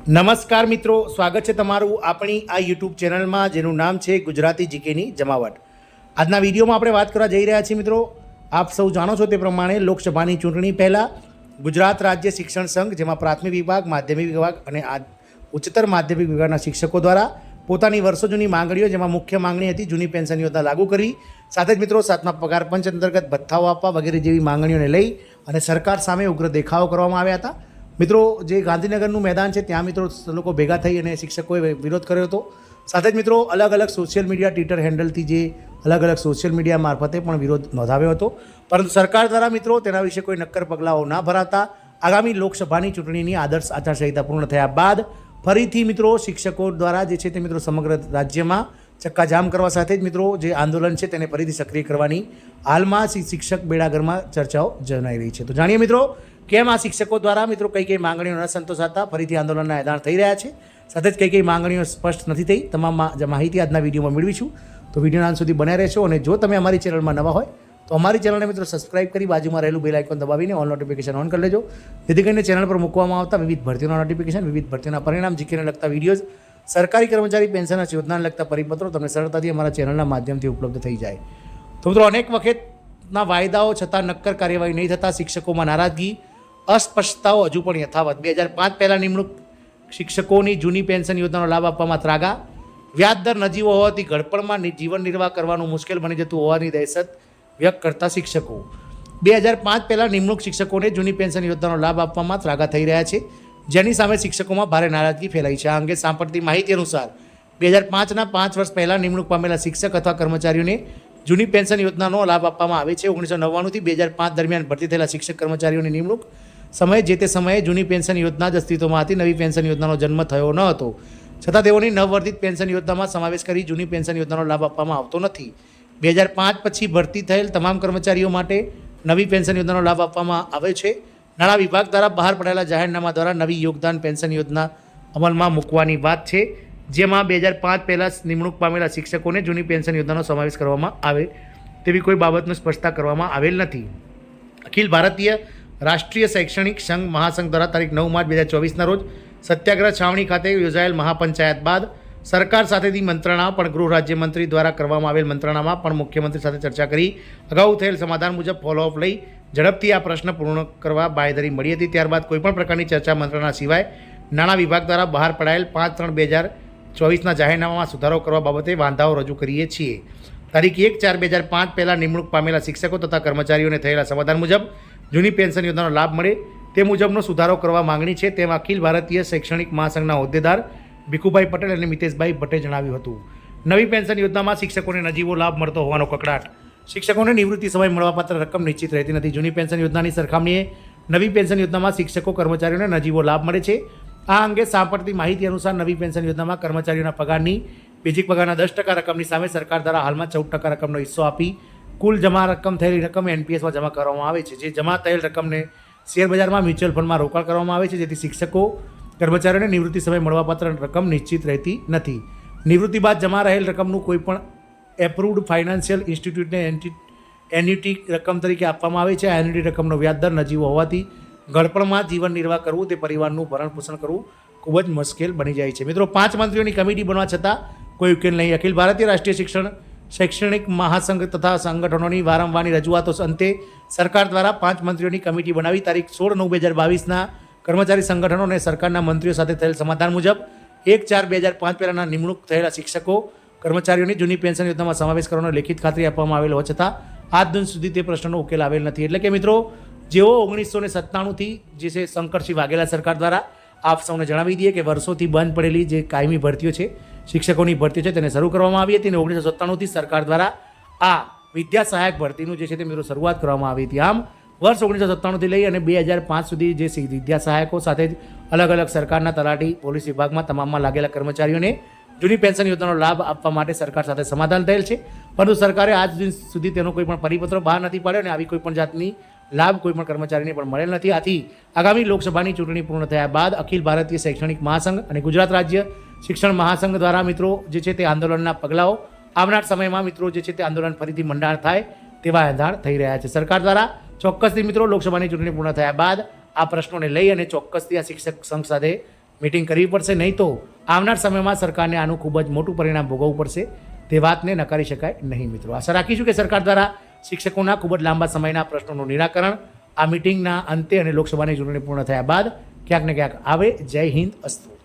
નમસ્કાર મિત્રો, સ્વાગત છે તમારું આપણી આ યુટ્યુબ ચેનલમાં જેનું નામ છે ગુજરાતી જીકેની જમાવટ. આજના વિડીયોમાં આપણે વાત કરવા જઈ રહ્યા છીએ મિત્રો. આપ સૌ જાણો છો તે પ્રમાણે લોકસભાની ચૂંટણી પહેલાં ગુજરાત રાજ્ય શિક્ષણ સંઘ, જેમાં પ્રાથમિક વિભાગ, માધ્યમિક વિભાગ અને ઉચ્ચતર માધ્યમિક વિભાગના શિક્ષકો દ્વારા પોતાની વર્ષો જૂની માંગણીઓ, જેમાં મુખ્ય માંગણી હતી જૂની પેન્શન યોજના લાગુ કરવી, સાથે જ મિત્રો 7મા પગાર પંચ અંતર્ગત ભથ્થાઓ આપવા વગેરે જેવી માંગણીઓને લઈ અને સરકાર સામે ઉગ્ર દેખાવો કરવામાં આવ્યા હતા. મિત્રો, જે ગાંધીનગરનું મેદાન છે ત્યાં મિત્રો લોકો ભેગા થઈ અને શિક્ષકોએ વિરોધ કર્યો હતો. સાથે જ મિત્રો અલગ અલગ સોશિયલ મીડિયા, ટ્વિટર હેન્ડલથી જે અલગ અલગ સોશિયલ મીડિયા મારફતે પણ વિરોધ નોંધાવ્યો હતો. પરંતુ સરકાર દ્વારા મિત્રો તેના વિશે કોઈ નક્કર પગલાઓ ના ભરાતા આગામી લોકસભાની ચૂંટણીની આદર્શ આચારસંહિતા પૂર્ણ થયા બાદ ફરીથી મિત્રો શિક્ષકો દ્વારા જે છે તે મિત્રો સમગ્ર રાજ્યમાં ચક્કાજામ કરવા સાથે જ મિત્રો જે આંદોલન છે તેને ફરીથી સક્રિય કરવાની હાલમાં શિક્ષક બેડાગરમાં ચર્ચાઓ જણાઈ રહી છે. તો જાણીએ મિત્રો કેમ આ શિક્ષકો દ્વારા મિત્રો કઈ માંગણીઓ ન સંતોષાતા ફરીથી આંદોલનના એલાન થઈ રહ્યા છે, સાથે જ કઈ માંગણીઓ સ્પષ્ટ નથી થઈ, તમામ માહિતી આજના વિડીયોમાં મેળવીશું. તો વિડીયોના અંત સુધી બન્યા રહેશો અને જો તમે અમારી ચેનલમાં નવા હોય તો અમારી ચેનલને મિત્રો સબસ્ક્રાઇબ કરી બાજુમાં રહેલું બેલ આઇકોન દબાવીને ઓલ નોટિફિકેશન ઓન કરી લેજો, જેથી કરીને ચેનલ પર મૂકવામાં આવતા વિવિધ ભરતીઓના નોટિફિકેશન, વિવિધ ભરતીઓના પરિણામ, જીકેને લગતા વિડીયોઝ, સરકારી કર્મચારી પેન્શન યોજનાને લગતા પરિપત્રો તમને સરળતાથી અમારા ચેનલના માધ્યમથી ઉપલબ્ધ થઈ જાય. તો મિત્રો અનેક વખતના વાયદાઓ છતાં નક્કર કાર્યવાહી નહીં થતાં શિક્ષકોમાં નારાજગી, અસ્પષ્ટતાઓ હજુ પણ યથાવત. 2005 પહેલાં નિમણૂક શિક્ષકોની જૂની પેન્શન યોજનાનો લાભ આપવામાં ત્રાગા, વ્યાજદર નજીવો હોવાથી ઘડપણમાં જીવન નિર્વાહ કરવાનું મુશ્કેલ બની જતું હોવાની દહેશત વ્યક્ત કરતા શિક્ષકો. 2005 પહેલાં નિમણૂક શિક્ષકોને જૂની પેન્શન યોજનાનો લાભ આપવામાં ત્રાગા થઈ રહ્યા છે, જેની સામે શિક્ષકોમાં ભારે નારાજગી ફેલાઈ છે. આ અંગે સાંપડતી માહિતી અનુસાર 2005ના 5 વર્ષ પહેલાં નિમણૂક પામેલા શિક્ષક અથવા કર્મચારીઓને જૂની પેન્શન યોજનાનો લાભ આપવામાં આવે છે. 1999થી 2005 દરમિયાન ભરતી થયેલા શિક્ષક કર્મચારીઓની નિમણૂક સમયે જે તે સમયે જૂની પેન્શન યોજના જ અસ્તિત્વમાં હતી. નવી પેન્શન યોજનાનો જન્મ થયો ન હતો, છતાં તેઓની નવવર્ધિત પેન્શન યોજનામાં સમાવેશ કરી જૂની પેન્શન યોજનાનો લાભ આપવામાં આવતો નથી. 2005 પછી ભરતી થયેલ તમામ કર્મચારીઓ માટે નવી પેન્શન યોજનાનો લાભ આપવામાં આવે છે. નાણાં વિભાગ દ્વારા બહાર પડાયેલા જાહેરનામા દ્વારા નવી યોગદાન પેન્શન યોજના અમલમાં મૂકવાની વાત છે, જેમાં 2005 પહેલાં નિમણૂક પામેલા શિક્ષકોને જૂની પેન્શન યોજનાનો સમાવેશ કરવામાં આવે તેવી કોઈ બાબતનું સ્પષ્ટતા કરવામાં આવેલ નથી. અખિલ ભારતીય રાષ્ટ્રીય શૈક્ષણિક સંઘ મહાસંઘ દ્વારા તારીખ 9 માર્ચ 2024ના રોજ સત્યાગ્રહ છાવણી ખાતે યોજાયેલ મહાપંચાયત બાદ સરકાર સાથેની મંત્રણા પણ ગૃહ રાજ્યમંત્રી દ્વારા કરવામાં આવેલ મંત્રણામાં પણ મુખ્યમંત્રી સાથે ચર્ચા કરી અગાઉ થયેલ સમાધાન મુજબ ફોલોઅપ લઈ ઝડપથી આ પ્રશ્ન પૂર્ણ કરવા બાંયધરી મળી હતી. ત્યારબાદ કોઈપણ પ્રકારની ચર્ચા મંત્રણા સિવાય નાણાં વિભાગ દ્વારા બહાર પડાયેલ 5/3/2024ના જાહેરનામામાં સુધારો કરવા બાબતે વાંધાઓ રજૂ કરીએ છીએ. તારીખ 1/4/2005 પહેલાં નિમણૂક પામેલા શિક્ષકો તથા કર્મચારીઓને થયેલા સમાધાન મુજબ જૂની પેન્શન યોજનાનો લાભ મળે તે મુજબનો સુધારો કરવા માંગણી છે, તેમ અખિલ ભારતીય શૈક્ષણિક મહાસંઘના હોદ્દેદાર ભીખુભાઈ પટેલ અને મિતેશભાઈ ભટ્ટે જણાવ્યું હતું. નવી પેન્શન યોજનામાં શિક્ષકોને નજીવો લાભ મળતો હોવાનો કકળાટ. શિક્ષકોને નિવૃત્તિ સમયે મળવાપાત્ર રકમ નિશ્ચિત રહેતી નથી. જૂની પેન્શન યોજનાની સરખામણીએ નવી પેન્શન યોજનામાં શિક્ષકો કર્મચારીઓને નજીવો લાભ મળે છે. આ અંગે સાંપડતી માહિતી અનુસાર નવી પેન્શન યોજનામાં કર્મચારીઓના પગારની બેઝિક પગારના 10% રકમની સામે સરકાર દ્વારા હાલમાં 14% રકમનો હિસ્સો આપી કુલ જમા રકમ થયેલી રકમ એનપીએસમાં જમા કરવામાં આવે છે. જે જમા થયેલ રકમને શેરબજારમાં મ્યુચ્યુઅલ ફંડમાં રોકાણ કરવામાં આવે છે, જેથી શિક્ષકો કર્મચારીઓને નિવૃત્તિ સમયે મળવાપાત્ર રકમ નિશ્ચિત રહેતી નથી. નિવૃત્તિ બાદ જમા રહેલ રકમનું કોઈપણ એપ્રુવડ ફાઇનાન્શિયલ ઇન્સ્ટિટ્યૂટને એન્યુટી રકમ તરીકે આપવામાં આવે છે. આ એન્યુટી રકમનો વ્યાજદર નજીવો હોવાથી ઘડપણમાં જીવન નિર્વાહ કરવું, તે પરિવારનું ભરણ પોષણ કરવું ખૂબ જ મુશ્કેલ બની જાય છે. મિત્રો, 5 મંત્રીઓની કમિટી બનવા છતાં કોઈ ઉકેલ નહીં. અખિલ ભારતીય રાષ્ટ્રીય શૈક્ષણિક મહાસંઘ તથા સંગઠનોની વારંવારની રજૂઆતો અંતે સરકાર દ્વારા 5 મંત્રીઓની કમિટી બનાવી તારીખ 16/9/2022ના કર્મચારી સંગઠનો અને સરકારના મંત્રીઓ સાથે થયેલ સમાધાન મુજબ 1/4/2005 પહેલાંના નિમણૂક થયેલા શિક્ષકો કર્મચારીઓની જૂની પેન્શન યોજનામાં સમાવેશ કરવાનો લેખિત ખાતરી આપવામાં આવેલ હોવા છતાં આજ દિન સુધી તે પ્રશ્નનો ઉકેલ આવેલ નથી. એટલે કે મિત્રો, જેઓ 1997થી જે છે શંકરસિંહ વાઘેલા સરકાર દ્વારા આપ સૌને જણાવી દઈએ કે વર્ષોથી બંધ પડેલી જે કાયમી ભરતીઓ છે, શિક્ષકોની ભરતીઓ છે, તેને શરૂ કરવામાં આવી હતી અને 1997થી સરકાર દ્વારા આ વિદ્યા સહાયક ભરતીનું જે છે તે મિત્રો શરૂઆત કરવામાં આવી હતી. આમ વર્ષ 1997થી લઈ અને 2005 સુધી જે વિદ્યા સહાયકો સાથે જ અલગ અલગ સરકારના તલાટી, પોલીસ વિભાગમાં તમામમાં લાગેલા કર્મચારીઓને જૂની પેન્શન યોજનાનો લાભ આપવા માટે સરકાર સાથે સમાધાન થયેલ છે, પરંતુ સરકારે આજ દિન સુધી તેનો કોઈ પણ પરિપત્ર બહાર નથી પાડ્યો અને આવી કોઈપણ જાતની લાભ કોઈપણ કર્મચારીને પણ મળેલ નથી. આથી આગામી લોકસભાની ચૂંટણી પૂર્ણ થયા બાદ અખિલ ભારતીય શૈક્ષણિક મહાસંઘ અને ગુજરાત રાજ્ય શિક્ષણ મહાસંઘ દ્વારા મિત્રો જે છે તે આંદોલનના પગલાઓ આવનાર સમયમાં મિત્રો જે છે તે આંદોલન ફરીથી મંડાણ થાય તેવા એંધાણ થઈ રહ્યા છે. સરકાર દ્વારા ચોક્કસથી મિત્રો લોકસભાની ચૂંટણી પૂર્ણ થયા બાદ આ પ્રશ્નોને લઈ અને ચોક્કસથી આ શિક્ષક સંઘ સાથે મિટિંગ કરવી પડશે, નહીં તો આવનાર સમયમાં સરકારને આનું ખૂબ જ મોટું પરિણામ ભોગવવું પડશે. તે વાતને નકારી શકાય નહીં મિત્રો. આશા રાખીશું કે સરકાર દ્વારા શિક્ષકોના ખૂબ જ લાંબા સમયના પ્રશ્નોનું નિરાકરણ આ મિટિંગના અંતે અને લોકસભાની ચૂંટણી પૂર્ણ થયા બાદ ક્યાંક ને ક્યાંક આવે. જય હિન્દ, અસ્તુ.